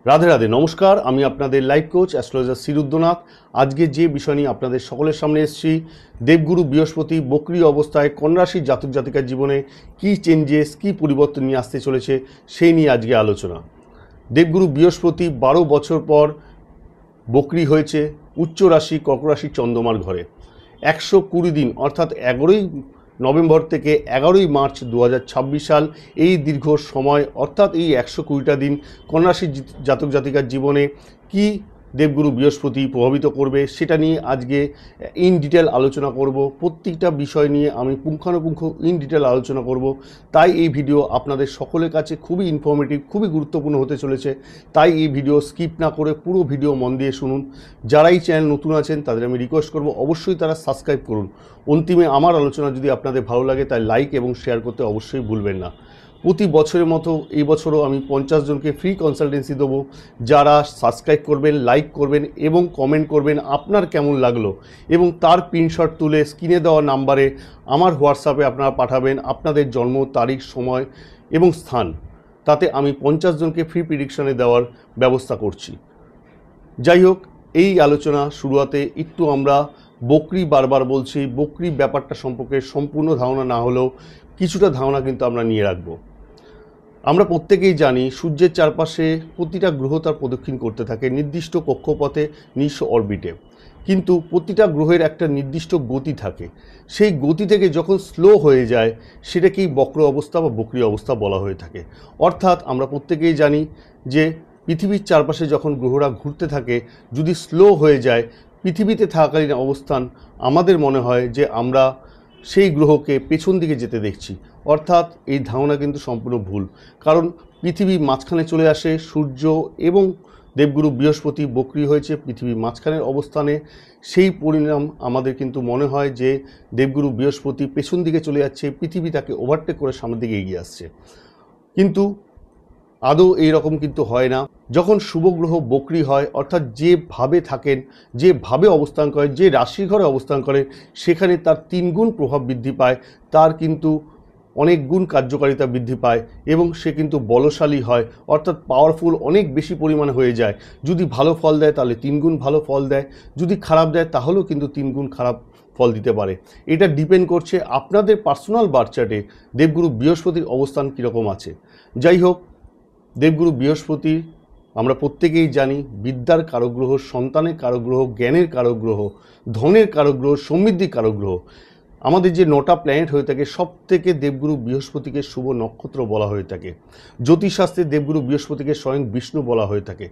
রাধে রাধে, নমস্কার। আমি আপনাদের লাইফ কোচ অ্যাস্ট্রোলজার শ্রীরুদ্রনাথ। আজকে যে বিষয় নিয়ে আপনাদের সকলের সামনে এসেছি, দেবগুরু বৃহস্পতি বক্রী অবস্থায় কন্যা রাশির জাতক জাতিকার জীবনে কী চেঞ্জেস, কী পরিবর্তন নিয়ে আসতে চলেছে সেই নিয়ে আজকে আলোচনা। দেবগুরু বৃহস্পতি 12 বছর পর বক্রী হয়েছে উচ্চ রাশি কর্কট রাশির চন্দ্রমার ঘরে। 120 দিন অর্থাৎ 11ই নভেম্বর থেকে 11ই মার্চ 2026 সাল, এই দীর্ঘ সময় অর্থাৎ এই 120টা দিন কন্যা রাশির জাতক জাতিকার জীবনে কি দেবগুরু বৃহস্পতি প্রভাবিত করবে সেটা নিয়ে আজকে ইন ডিটেল আলোচনা করব। প্রত্যেকটা বিষয় নিয়ে আমি পুঙ্খানুপুঙ্খ ইন ডিটেল আলোচনা করব। তাই এই ভিডিও আপনাদের সকলের কাছে খুবই ইনফরমেটিভ, খুবই গুরুত্বপূর্ণ হতে চলেছে। তাই এই ভিডিও স্কিপ না করে পুরো ভিডিও মন দিয়ে শুনুন। যারা এই চ্যানেল নতুন আছেন তাদের আমি রিকোয়েস্ট করব অবশ্যই তারা সাবস্ক্রাইব করুন। অন্তিমে আমার আলোচনা যদি আপনাদের ভালো লাগে তাই লাইক এবং শেয়ার করতে অবশ্যই ভুলবেন না। প্রতি বছরের মতো এই বছরও আমি 50 জনকে ফ্রি কনসালটেন্সি দেবো। যারা সাবস্ক্রাইব করবেন, লাইক করবেন এবং কমেন্ট করবেন আপনার কেমন লাগলো, এবং তার স্ক্রিনশট তুলে স্ক্রিনে দেওয়া নাম্বারে আমার হোয়াটসঅ্যাপে আপনারা পাঠাবেন আপনাদের জন্ম তারিখ, সময় এবং স্থান। তাতে আমি 50 জনকে ফ্রি প্রেডিকশনে দেওয়ার ব্যবস্থা করছি। যাই হোক, এই আলোচনা শুরুতে একটু আমরা বকরি, বারবার বলছি, বকরি ব্যাপারটা সম্পর্কে সম্পূর্ণ ধারণা না হলেও কিছুটা ধারণা কিন্তু আমরা নিয়ে রাখবো। আমরা প্রত্যেকেই জানি সূর্যের চারপাশে প্রতিটা গ্রহ তার প্রদক্ষিণ করতে থাকে নির্দিষ্ট কক্ষপথে, নিঃস্ব অরবিটে। কিন্তু প্রতিটা গ্রহের একটা নির্দিষ্ট গতি থাকে। সেই গতি থেকে যখন স্লো হয়ে যায় সেটাকেই বক্র অবস্থা বা বক্রী অবস্থা বলা হয়ে থাকে। অর্থাৎ আমরা প্রত্যেকেই জানি যে পৃথিবীর চারপাশে যখন গ্রহরা ঘুরতে থাকে, যদি স্লো হয়ে যায় পৃথিবীতে থাকাকালীন অবস্থান, আমাদের মনে হয় যে আমরা সেই গ্রহকে পেছন দিকে যেতে দেখছি। অর্থাৎ এই ধারণা কিন্তু সম্পূর্ণ ভুল। কারণ পৃথিবীর মাঝখানে চলে আসে সূর্য এবং দেবগুরু বৃহস্পতি বক্রী হয়েছে পৃথিবীর মাঝখানের অবস্থানে। সেই পরিণাম আমাদের কিন্তু মনে হয় যে দেবগুরু বৃহস্পতি পেছন দিকে চলে যাচ্ছে, পৃথিবী তাকে ওভারটেক করে সামনের দিকে এগিয়ে আসছে। কিন্তু আদৌ এই রকম কিন্তু হয় না। যখন শুভ গ্রহ বক্রী হয়, অর্থাৎ যেভাবে থাকেন, যেভাবে অবস্থান করেন, যে রাশি ঘরে অবস্থান করেন, সেখানে তার 3 গুণ প্রভাব বৃদ্ধি পায়, তার কিন্তু অনেক গুণ কার্যকারিতা বৃদ্ধি পায় এবং সে কিন্তু বলশালী হয়, অর্থাৎ পাওয়ারফুল অনেক বেশি পরিমাণে হয়ে যায়। যদি ভালো ফল দেয় তাহলে 3 গুণ ভালো ফল দেয়, যদি খারাপ দেয় তাহলেও কিন্তু 3 গুণ খারাপ ফল দিতে পারে। এটা ডিপেন্ড করছে আপনাদের পার্সোনাল বার্থ চার্টে দেবগুরু বৃহস্পতির অবস্থান কীরকম আছে। যাই হোক, দেবগুরু বৃহস্পতি আমরা প্রত্যেকেই জানি বিদ্যার কারক গ্রহ, সন্তানের কারক গ্রহ, জ্ঞানের কারক গ্রহ, ধনের কারক গ্রহ, সমৃদ্ধির কারক গ্রহ। আমাদের যে 9টা প্ল্যানেট হয়ে থাকে সব থেকে দেবগুরু বৃহস্পতিকে শুভ নক্ষত্র বলা হয়ে থাকে। জ্যোতিষশাস্ত্রে দেবগুরু বৃহস্পতিকে স্বয়ং বিষ্ণু বলা হয়ে থাকে।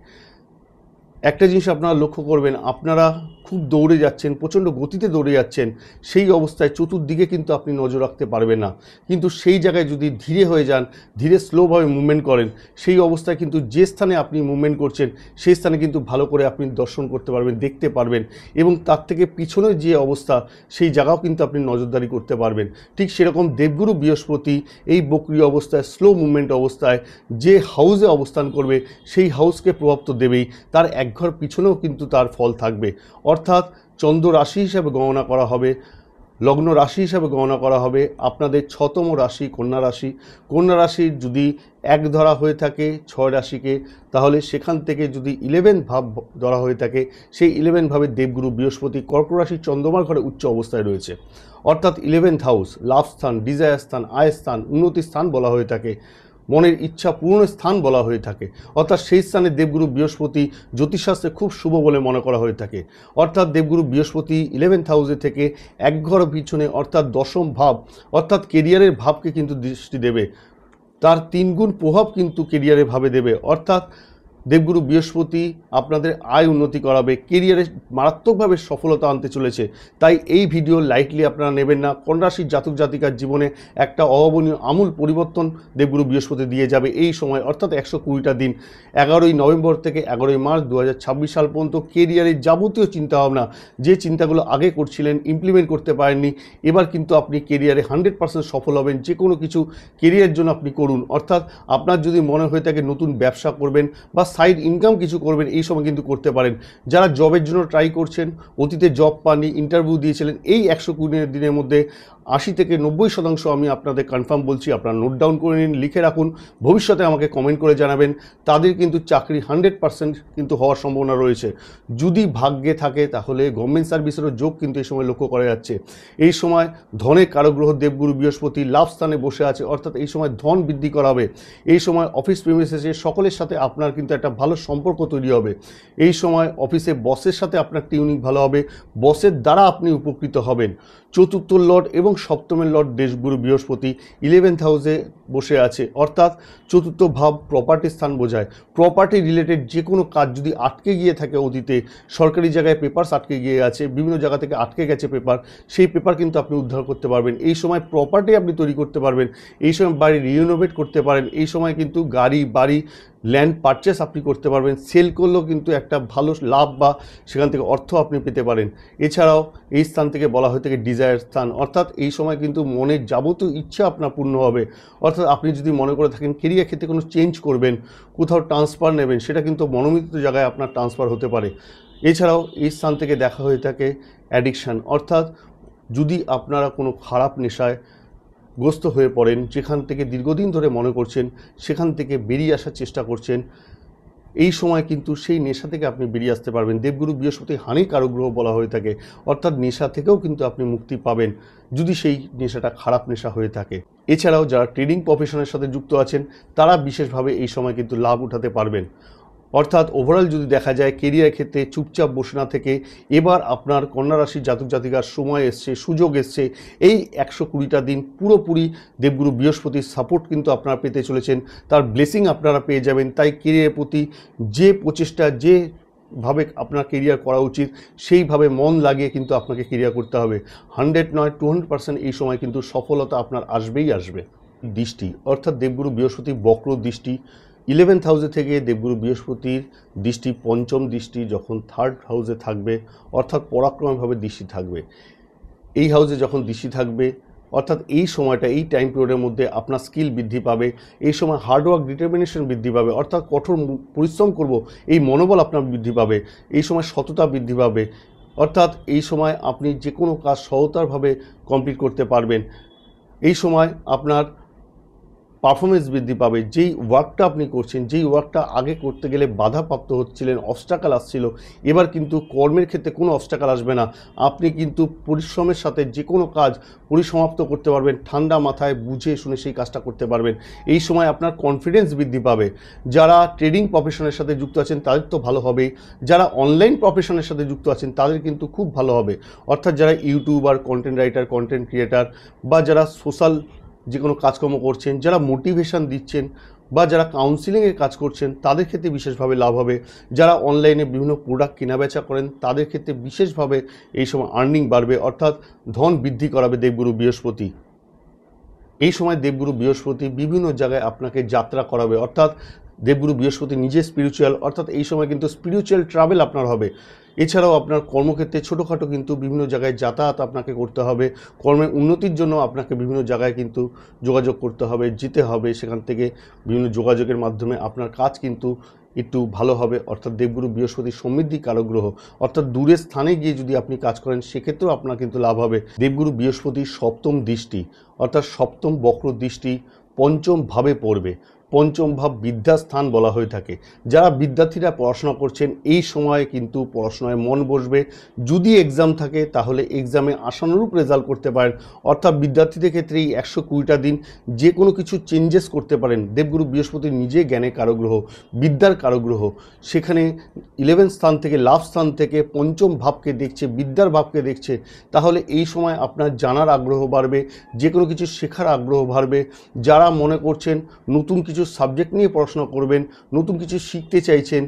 একটা জিনিস আপনারা লক্ষ্য করবেন, আপনারা খুব দৌড়ে যাচ্ছেন, প্রচণ্ড গতিতে দৌড়ে যাচ্ছেন, সেই অবস্থায় চতুর্দিকে কিন্তু আপনি নজর রাখতে পারবেন না। কিন্তু সেই জায়গায় যদি ধীরে হয়ে যান, ধীরে স্লোভাবে মুভমেন্ট করেন, সেই অবস্থায় কিন্তু যে স্থানে আপনি মুভমেন্ট করছেন সেই স্থানে কিন্তু ভালো করে আপনি দর্শন করতে পারবেন, দেখতে পারবেন, এবং তার থেকে পিছনে যে অবস্থা সেই জায়গাও কিন্তু আপনি নজরদারি করতে পারবেন। ঠিক সেরকম দেবগুরু বৃহস্পতি এই বক্রী অবস্থায়, স্লো মুভমেন্ট অবস্থায় যে হাউসে অবস্থান করবে সেই হাউসকে প্রভাব তো দেবেই, তার এক ঘর পিছনেও কিন্তু তার ফল থাকবে। অর্থাৎ চন্দ্র রাশি হিসাবে গণনা করা হবে, লগ্ন রাশি হিসাবে গণনা করা হবে আপনাদের 6তম রাশি কন্যা রাশি। কন্যা রাশির যদি 1 ধরা হয়ে থাকে 6 রাশিকে, তাহলে সেখান থেকে যদি 11 ভাব ধরা হয়ে থাকে, সেই 11 ভাবে দেবগুরু বৃহস্পতি কর্কট রাশির চন্দ্রমার ঘরে উচ্চ অবস্থায় রয়েছে। অর্থাৎ 11th হাউস লাভ স্থান, ডিজায়ার স্থান, আয় স্থান, উন্নতির স্থান বলা হয়ে থাকে, মনের ইচ্ছা পূরণের স্থান বলা হয়ে থাকে। অর্থাৎ সেই স্থানে দেবগুরু বৃহস্পতি জ্যোতিষশাস্ত্রে খুব শুভ বলে মনে করা হয়ে থাকে। অর্থাৎ দেবগুরু বৃহস্পতি 11th হাউসে থেকে 1 ঘর পিছনে, অর্থাৎ 10ম ভাব, অর্থাৎ কেরিয়ারের ভাবকে কিন্তু দৃষ্টি দেবে, তার 3 গুণ প্রভাব কিন্তু কেরিয়ারের ভাবে দেবে। অর্থাৎ দেবগুরু বৃহস্পতি আপনাদের আয় উন্নতি করাবে, কেরিয়ারে মারাত্মকভাবে সফলতা আনতে চলেছে। তাই এই ভিডিও লাইটলি আপনারা নেবেন না। কন্যা রাশির জাতক জাতিকার জীবনে একটা অভাবনীয় আমূল পরিবর্তন দেবগুরু বৃহস্পতি দিয়ে যাবে এই সময়, অর্থাৎ 120টা দিন, 11ই নভেম্বর থেকে 11ই মার্চ 2026 সাল পর্যন্ত। কেরিয়ারের যাবতীয় চিন্তাভাবনা, যে চিন্তাগুলো আগে করছিলেন ইমপ্লিমেন্ট করতে পারেননি, এবার কিন্তু আপনি কেরিয়ারে 100% সফল হবেন। যে কোনো কিছু কেরিয়ারের জন্য আপনি করুন। অর্থাৎ আপনার যদি মনে হয়ে থাকে নতুন ব্যবসা করবেন বা সাইড ইনকাম কিছু করবেন, এই সময় কিন্তু করতে পারেন। যারা জবের জন্য ট্রাই করছেন, অতীতে জব পাননি, ইন্টারভিউ দিয়েছিলেন, এই 120 দিনের মধ্যে 80 থেকে 90% আমি আপনাদের কনফার্ম বলছি, আপনারা নোট ডাউন করে নিন, লিখে রাখুন, ভবিষ্যতে আমাকে কমেন্ট করে জানাবেন। তাদের কিন্তু চাকরি 100% কিন্তু হওয়ার সম্ভাবনা রয়েছে। যদি ভাগ্যে থাকে তাহলে গভর্নমেন্ট সার্ভিসেরও যোগ কিন্তু এই সময় লক্ষ্য করা যাচ্ছে। এই সময় ধনের কারগ্রহ দেবগুরু বৃহস্পতি লাভ স্থানে বসে আছে, অর্থাৎ এই সময় ধন বৃদ্ধি করাবে। এই সময় অফিস প্রেমিসেসে সকলের সাথে আপনার কিন্তু একটা ভালো সম্পর্ক তৈরি হবে। এই সময় অফিসে বসের সাথে আপনার টিউনিং ভালো হবে, বসের দ্বারা আপনি উপকৃত হবেন। চতুর্থ লর্ড এবং সপ্তমের লর্ড দেশগুরু বৃহস্পতি 11th হাউসে বসে আছে, অর্থাৎ চতুর্থ ভাব প্রপার্টি স্থান বোঝায়। প্রপার্টি রিলেটেড যে কোনো কাজ যদি আটকে গিয়ে থাকে, অতীতে সরকারি জায়গায় পেপারস আটকে গিয়ে আছে, বিভিন্ন জায়গা থেকে আটকে গেছে পেপার, সেই পেপার কিন্তু আপনি উদ্ধার করতে পারবেন। এই সময় প্রপার্টি আপনি তৈরি করতে পারবেন, এই সময় বাড়ি রিনোভেট করতে পারেন, এই সময় কিন্তু গাড়ি বাড়ি ল্যান্ড পারচেস আপনি করতে পারবেন। সেল করলেও কিন্তু একটা ভালো লাভ বা সেখান থেকে অর্থ আপনি পেতে পারেন। এছাড়াও এই স্থান থেকে বলা হয়ে থাকে ডিজায়ার স্থান, অর্থাৎ এই সময় কিন্তু মনের যাবতীয় ইচ্ছা আপনার পূর্ণ হবে। অর্থাৎ আপনি যদি মনে করে থাকেন কেরিয়ার ক্ষেত্রে কোনো চেঞ্জ করবেন, কোথাও ট্রান্সফার নেবেন, সেটা কিন্তু মনোনীত জায়গায় আপনার ট্রান্সফার হতে পারে। এছাড়াও এই স্থান থেকে দেখা হয়ে থাকে অ্যাডিকশান, অর্থাৎ যদি আপনারা কোনো খারাপ নেশায় গ্রস্ত হয়ে পড়েন, যেখান থেকে দীর্ঘদিন ধরে মনে করছেন সেখান থেকে বেরিয়ে আসার চেষ্টা করছেন, এই সময় কিন্তু সেই নেশা থেকে আপনি বেরিয়ে আসতে পারবেন। দেবগুরু বৃহস্পতি হানির কারগ্রহ বলা হয়ে থাকে, অর্থাৎ নেশা থেকেও কিন্তু আপনি মুক্তি পাবেন যদি সেই নেশাটা খারাপ নেশা হয়ে থাকে। এছাড়াও যারা ট্রেডিং প্রফেশনের সাথে যুক্ত আছেন তারা বিশেষভাবে এই সময় কিন্তু লাভ উঠাতে পারবেন। অর্থাৎ ওভারঅল যদি দেখা যায় কেরিয়ার ক্ষেত্রে চুপচাপ বসে না থেকে এবার আপনার কন্যা রাশির জাতক জাতিকার সময় এসছে, সুযোগ এসছে। এই 120টা দিন পুরোপুরি দেবগুরু বৃহস্পতির সাপোর্ট কিন্তু আপনারা পেতে চলেছেন, তার ব্লেসিং আপনারা পেয়ে যাবেন। তাই কেরিয়ারের প্রতি যে প্রচেষ্টা, যেভাবে আপনার কেরিয়ার করা উচিত সেইভাবে মন লাগিয়ে কিন্তু আপনাকে কেরিয়ার করতে হবে। 100 নয় 200% এই সময় কিন্তু সফলতা আপনার আসবেই আসবে। দৃষ্টি, অর্থাৎ দেবগুরু বৃহস্পতির বক্র দৃষ্টি 11th হাউসে থেকে দেবগুরু বৃহস্পতির দৃষ্টি, পঞ্চম দৃষ্টি যখন 3rd হাউসে থাকবে, অর্থাৎ পরাক্রমভাবে দৃষ্টি থাকবে। এই হাউসে যখন দৃষ্টি থাকবে, অর্থাৎ এই সময়টা, এই টাইম পিরিয়ডের মধ্যে আপনার স্কিল বৃদ্ধি পাবে। এই সময় হার্ডওয়ার্ক ডিটারমিনেশন বৃদ্ধি পাবে, অর্থাৎ কঠোর পরিশ্রম করব এই মনোবল আপনার বৃদ্ধি পাবে। এই সময় সততা বৃদ্ধি পাবে, অর্থাৎ এই সময় আপনি যে কোনো কাজ সহজভাবে কমপ্লিট করতে পারবেন। এই সময় আপনার পারফরমেন্স বৃদ্ধি পাবে। যেই ওয়ার্কটা আপনি করছেন, যেই ওয়ার্কটা আগে করতে গেলে বাধাপ্রাপ্ত হচ্ছিলেন, অবস্ট্রাকল আসছিল, এবার কিন্তু কর্মের ক্ষেত্রে কোনো অবস্ট্রাকল আসবে না। আপনি কিন্তু পরিশ্রমের সাথে যে কোনো কাজ পরিসমাপ্ত করতে পারবেন, ঠান্ডা মাথায় বুঝে শুনে সেই কাজটা করতে পারবেন। এই সময় আপনার কনফিডেন্স বৃদ্ধি পাবে। যারা ট্রেডিং প্রফেশনের সাথে যুক্ত আছেন তাদের তো ভালো হবেই, যারা অনলাইন প্রফেশনের সাথে যুক্ত আছেন তাদের কিন্তু খুব ভালো হবে। অর্থাৎ যারা YouTuber, content writer, content creator, বা যারা সোশ্যাল যে কোনো কাজকর্ম করছেন, যারা মোটিভেশন দিচ্ছেন, বা যারা কাউন্সিলিংয়ের কাজ করছেন তাদের ক্ষেত্রে বিশেষভাবে লাভ হবে। যারা অনলাইনে বিভিন্ন প্রোডাক্ট কেনাবেচা করেন তাদের ক্ষেত্রে বিশেষভাবে এই সময় আর্নিং বাড়বে, অর্থাৎ ধন বৃদ্ধি করাবে দেবগুরু বৃহস্পতি। এই সময় দেবগুরু বৃহস্পতি বিভিন্ন জায়গায় আপনাকে যাত্রা করাবে, অর্থাৎ দেবগুরু বৃহস্পতি নিজে স্পিরিচুয়াল, অর্থাৎ এই সময় কিন্তু স্পিরিচুয়াল ট্রাভেল আপনার হবে। এছাড়াও আপনার কর্মক্ষেত্রে ছোটোখাটো কিন্তু বিভিন্ন জায়গায় যাতায়াত আপনাকে করতে হবে। কর্মের উন্নতির জন্য আপনাকে বিভিন্ন জায়গায় কিন্তু যোগাযোগ করতে হবে, যেতে হবে, সেখান থেকে বিভিন্ন যোগাযোগের মাধ্যমে আপনার কাজ কিন্তু একটু ভালো হবে। অর্থাৎ দেবগুরু বৃহস্পতি সমৃদ্ধি কারক গ্রহ, অর্থাৎ দূরের স্থানে গিয়ে যদি আপনি কাজ করেন সেক্ষেত্রেও আপনার কিন্তু লাভ হবে। দেবগুরু বৃহস্পতির সপ্তম দৃষ্টি, অর্থাৎ সপ্তম বক্র দৃষ্টি পঞ্চম ভাবে পড়বে। পঞ্চম ভাব বিদ্যাস্থান বলা হয়ে থাকে। যারা বিদ্যার্থীরা পড়াশোনা করছেন এই সময়ে কিন্তু পড়াশোনায় মন বসবে। যদি এক্সাম থাকে তাহলে এক্সামে আশানুরূপ রেজাল্ট করতে পারেন। অর্থাৎ বিদ্যার্থীদের ক্ষেত্রে এই 120টা দিন যে কোনো কিছু চেঞ্জেস করতে পারেন। দেবগুরু বৃহস্পতি নিজে জ্ঞানের কারগ্রহ, বিদ্যার কারগ্রহ, সেখানে 11 স্থান থেকে লাভ স্থান থেকে পঞ্চম ভাবকে দেখছে, বিদ্যার ভাবকে দেখছে। তাহলে এই সময় আপনার জানার আগ্রহ বাড়বে, যে কোনো কিছু শেখার আগ্রহ বাড়বে। যারা মনে করছেন নতুন কিছু সাবজেক্ট নিয়ে পড়াশোনা করবেন, নতুন কিছু শিখতে চাইছেন,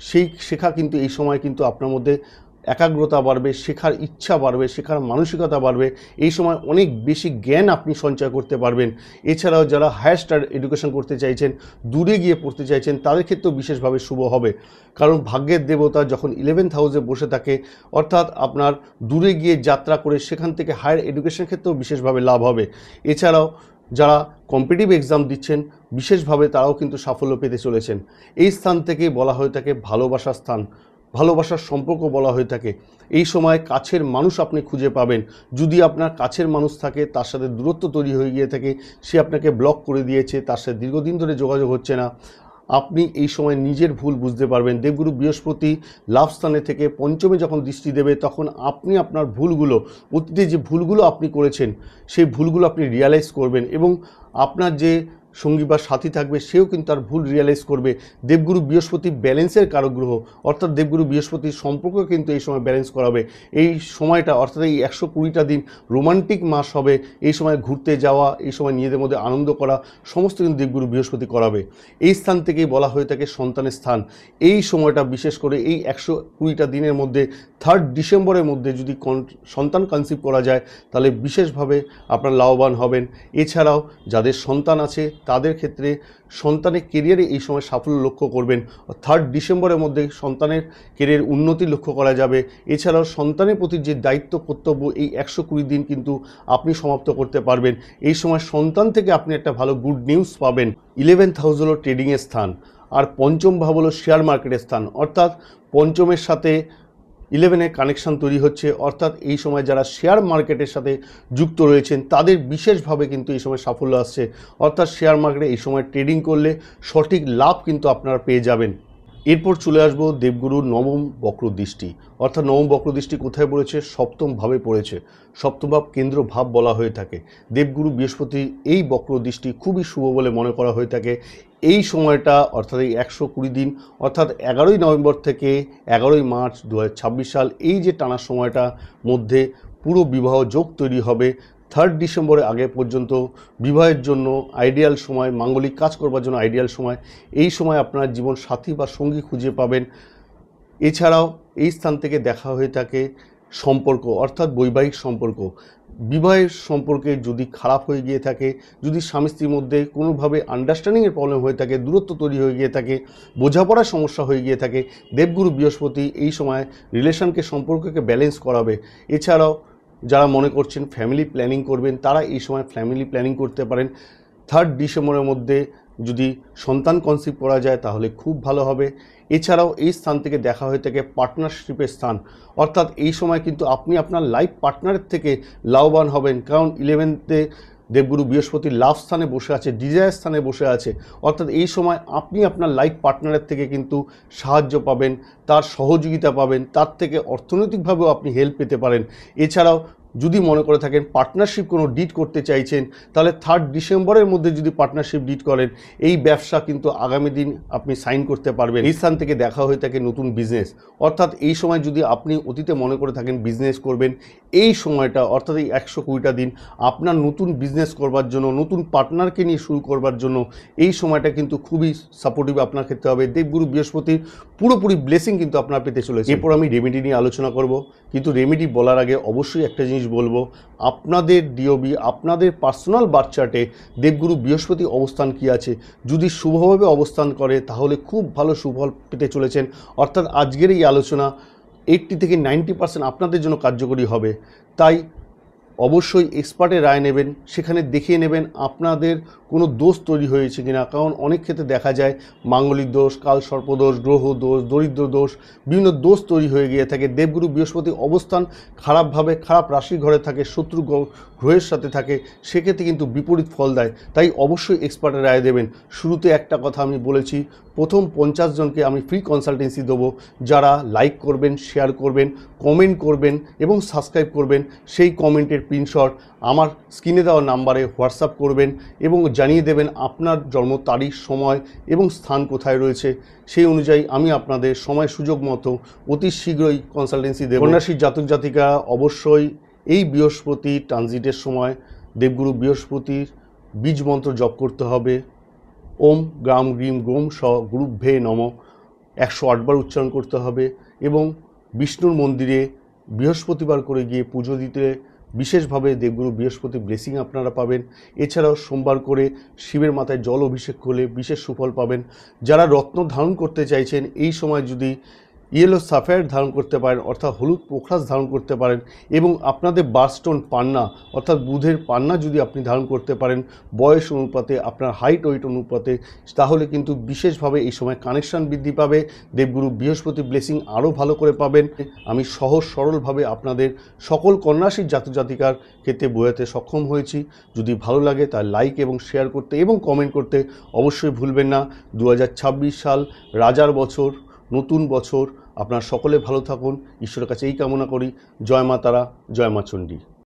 সেই শেখা কিন্তু এই সময় কিন্তু আপনার মধ্যে একাগ্রতা বাড়বে, শেখার ইচ্ছা বাড়বে, শেখার মানসিকতা বাড়বে। এই সময় অনেক বেশি জ্ঞান আপনি সঞ্চয় করতে পারবেন। এছাড়াও যারা হায়ার স্টাডি এডুকেশন করতে চাইছেন, দূরে গিয়ে পড়তে চাইছেন, তাদের ক্ষেত্রেও বিশেষভাবে শুভ হবে। কারণ ভাগ্যের দেবতা যখন 11th হাউসে বসে থাকে, অর্থাৎ আপনার দূরে গিয়ে যাত্রা করে সেখান থেকে হায়ার এডুকেশন ক্ষেত্রেও বিশেষভাবে লাভ হবে। এছাড়াও যারা কম্পিটিটিভ এক্সাম দিচ্ছেন বিশেষভাবে তারাও কিন্তু সাফল্য পেতে চলেছেন। এই স্থান থেকে বলা হয়ে থাকে ভালোবাসার স্থান, ভালোবাসার সম্পর্ক বলা হয়ে থাকে। এই সময় কাছের মানুষ আপনি খুঁজে পাবেন। যদি আপনার কাছের মানুষ থাকে, তার সাথে দূরত্ব তৈরি হয়ে গিয়ে থাকে, সে আপনাকে ব্লক করে দিয়েছে, তার সাথে দীর্ঘদিন ধরে যোগাযোগ হচ্ছে না, আপনি এই সময় নিজের ভুল বুঝতে পারবেন। দেবগুরু বৃহস্পতি লাভ স্থানে থেকে পঞ্চমে যখন দৃষ্টি দেবে, তখন আপনি আপনার ভুলগুলো, অতীতে যে ভুলগুলো আপনি করেছেন, সেই ভুলগুলো আপনি রিয়ালাইজ করবেন এবং আপনার যে সঙ্গী বা সাথী থাকবে, সেও কিন্তু তার ভুল রিয়ালাইজ করবে। দেবগুরু বৃহস্পতি ব্যালেন্সের কারক গ্রহ, অর্থাৎ দেবগুরু বৃহস্পতির সম্পর্ক কিন্তু এই সময় ব্যালেন্স করাবে। এই সময়টা অর্থাৎ এই 120টা দিন রোমান্টিক মাস হবে। এই সময় ঘুরতে যাওয়া, এই সময় নিজেদের মধ্যে আনন্দ করা, সমস্ত কিন্তু দেবগুরু বৃহস্পতি করাবে। এই স্থান থেকেই বলা হয়ে থাকে সন্তানের স্থান। এই সময়টা বিশেষ করে এই 120টা দিনের মধ্যে 3 ডিসেম্বরের মধ্যে যদি সন্তান কনসিভ করা যায়, তাহলে বিশেষভাবে আপনার লাভবান হবেন। এছাড়াও যাদের সন্তান আছে, তাদের ক্ষেত্রে সন্তানের কেরিয়ারে এই সময় সাফল্য লক্ষ্য করবেন। 3 ডিসেম্বরের মধ্যে সন্তানের কেরিয়ার উন্নতি লক্ষ্য করা যাবে। এছাড়াও সন্তানের প্রতি যে দায়িত্ব কর্তব্য, এই 120 দিন কিন্তু আপনি সমাপ্ত করতে পারবেন। এই সময় সন্তান থেকে আপনি একটা ভালো গুড নিউজ পাবেন। 11th হাউস হলো ট্রেডিংয়ের স্থান, আর পঞ্চম ভাব হলো শেয়ার মার্কেটের স্থান, অর্থাৎ পঞ্চমের সাথে 11-এর কানেকশান তৈরি হচ্ছে। অর্থাৎ এই সময় যারা শেয়ার মার্কেটের সাথে যুক্ত রয়েছেন, তাদের বিশেষভাবে কিন্তু এই সময় সাফল্য আসছে। অর্থাৎ শেয়ার মার্কেটে এই সময় ট্রেডিং করলে সঠিক লাভ কিন্তু আপনারা পেয়ে যাবেন। এরপর চলে আসবো দেবগুরুর নবম বক্র দৃষ্টি। অর্থাৎ নবম বক্র দৃষ্টি কোথায় পড়েছে? সপ্তম ভাবে পড়েছে। সপ্তম ভাব কেন্দ্র ভাব বলা হয়ে থাকে। দেবগুরু বৃহস্পতি এই বক্র দৃষ্টি খুবই শুভ বলে মনে করা হয়ে থাকে। এই সময়টা অর্থাৎ এই 120 দিন, অর্থাৎ 11ই নভেম্বর থেকে 11ই মার্চ 2026 সাল, এই যে টানা সময়টা মধ্যে পুরো বিবাহ যোগ তৈরি হবে। 3 ডিসেম্বরের আগে পর্যন্ত বিবাহের জন্য আইডিয়াল সময়, মাঙ্গলিক কাজ করবার জন্য আইডিয়াল সময়। এই সময় আপনার জীবন সাথী বা সঙ্গী খুঁজে পাবেন। এছাড়াও এই স্থান থেকে দেখা হয়ে থাকে সম্পর্ক, অর্থাৎ বৈবাহিক সম্পর্ক। বিবাহের সম্পর্কে যদি খারাপ হয়ে গিয়ে থাকে, যদি স্বামী স্ত্রীর মধ্যে কোনোভাবে আন্ডারস্ট্যান্ডিংয়ের প্রবলেম হয়ে থাকে, দূরত্ব তৈরি হয়ে গিয়ে থাকে, বোঝাপড়ার সমস্যা হয়ে গিয়ে থাকে, দেবগুরু বৃহস্পতি এই সময় রিলেশনকে, সম্পর্ককে ব্যালেন্স করাবে। এছাড়াও যারা মনে করছেন ফ্যামিলি প্ল্যানিং করবেন, তারা এই সময় ফ্যামিলি প্ল্যানিং করতে পারেন। 3 ডিসেম্বরের মধ্যে যদি সন্তান কনসিভ করা যায়, তাহলে খুব ভালো হবে। এছাড়াও এই স্থান থেকে দেখা হয়ে থাকে পার্টনারশিপের স্থান, অর্থাৎ এই সময় কিন্তু আপনি আপনার লাইফ পার্টনারের থেকে লাভবান হবেন। কারণ 11তে দেবগুরু বৃহস্পতি লাভ স্থানে বসে আছে, ডিজায়ার স্থানে বসে আছে। অর্থাৎ এই সময় আপনি আপনার লাইফ পার্টনারের থেকে কিন্তু সাহায্য পাবেন, তার সহযোগিতা পাবেন, তার থেকে অর্থনৈতিকভাবেও আপনি হেল্প পেতে পারেন। এছাড়াও যদি মনে করে থাকেন পার্টনারশিপ কোনো ডিড করতে চাইছেন, তাহলে 3 ডিসেম্বরের মধ্যে যদি পার্টনারশিপ ডিড করেন, এই ব্যবসা কিন্তু আগামী দিন আপনি সাইন করতে পারবেন। এই স্থান থেকে দেখা হয়ে থাকে নতুন বিজনেস, অর্থাৎ এই সময় যদি আপনি অতীতে মনে করে থাকেন বিজনেস করবেন, এই সময়টা অর্থাৎ এই 120টা দিন আপনার নতুন বিজনেস করবার জন্য, নতুন পার্টনারকে নিয়ে শুরু করবার জন্য এই সময়টা কিন্তু খুবই সাপোর্টিভ আপনার ক্ষেত্রে হবে। দেবগুরু বৃহস্পতির পুরোপুরি ব্লেসিং কিন্তু আপনার পেতে চলেছে। এরপর আমি রেমেডি নিয়ে আলোচনা করব, কিন্তু রেমেডি বলার আগে অবশ্যই একটা জিনিস বলবো, আপনাদের ডিওবি, আপনাদের পার্সোনাল বার্থ চার্টে দেবগুরু বৃহস্পতি অবস্থান কি আছে। যদি শুভভাবে অবস্থান করে, তাহলে খুব ভালো সুফল পেতে চলেছেন। অর্থাৎ আজকের এই আলোচনা 80 থেকে 90% আপনাদের জন্য কার্যকরী হবে। তাই অবশ্যই এক্সপার্টের রায় নেবেন, সেখানে দেখিয়ে নেবেন আপনাদের কোনো দোষ তৈরি হয়েছে কিনা। কারণ অনেক ক্ষেত্রে দেখা যায় মাঙ্গলিক দোষ, কাল সর্পদোষ, গ্রহ দোষ, দরিদ্র দোষ, বিভিন্ন দোষ তৈরি হয়ে গিয়ে থাকে। দেবগুরু বৃহস্পতি অবস্থান খারাপভাবে, খারাপ রাশি ঘরে থাকে, শত্রু গ্রহের সাথে থাকে, সেক্ষেত্রে কিন্তু বিপরীত ফল দেয়। তাই অবশ্যই এক্সপার্টের রায় দেবেন। শুরুতে একটা কথা আমি বলেছি, প্রথম 50 জনকে আমি ফ্রি কনসালটেন্সি দেবো। যারা লাইক করবেন, শেয়ার করবেন, কমেন্ট করবেন এবং সাবস্ক্রাইব করবেন, সেই কমেন্টের প্রিন্টশট আমার স্ক্রিনে দেওয়া নাম্বারে হোয়াটসঅ্যাপ করবেন এবং জানিয়ে দেবেন আপনার জন্ম তারিখ, সময় এবং স্থান কোথায় রয়েছে। সেই অনুযায়ী আমি আপনাদের সময় সুযোগ মতো অতি শীঘ্রই কনসালটেন্সি দেব। কন্যা রাশির জাতক জাতিকা অবশ্যই এই বৃহস্পতি ট্রানজিটের সময় দেবগুরু বৃহস্পতির বীজ মন্ত্র জপ করতে হবে। ওম গ্রাম গ্রীম গোম স গুরুভ্যে নম 108 বার উচ্চারণ করতে হবে এবং বিষ্ণুর মন্দিরে বৃহস্পতিবার করে গিয়ে পুজো দিতে বিশেষভাবে দেবগুরু বৃহস্পতি ব্লেসিং আপনারা পাবেন। এছাড়াও সোমবার করে শিবের মাথায় জল অভিষেক করলে বিশেষ সুফল পাবেন। যারা রত্ন ধারণ করতে চাইছেন, এই সময় যদি ইয়েলো সাফায়ার ধারণ করতে পারেন, অর্থাৎ হলুদ পোখরাজ ধারণ করতে পারেন, এবং আপনাদের বার্থস্টোন পান্না অর্থাৎ বুধের পান্না যদি আপনি ধারণ করতে পারেন বয়স অনুপাতে, আপনার হাইট ওয়েট অনুপাতে, তাহলে কিন্তু বিশেষভাবে এই সময় কানেকশান বৃদ্ধি পাবে। দেবগুরু বৃহস্পতি ব্লেসিং আরও ভালো করে পাবেন। আমি সহজ সরলভাবে আপনাদের সকল কন্যা রাশির জাতক জাতিকার ক্ষেত্রে বোঝাতে সক্ষম হয়েছি। যদি ভালো লাগে তার লাইক এবং শেয়ার করতে এবং কমেন্ট করতে অবশ্যই ভুলবেন না। 2026 সাল রাজার বছর, নতুন বছর। আপনার সকলে ভালো থাকুন, ঈশ্বরের কাছে এই কামনা করি। জয় মা তারা, জয় মা চণ্ডী।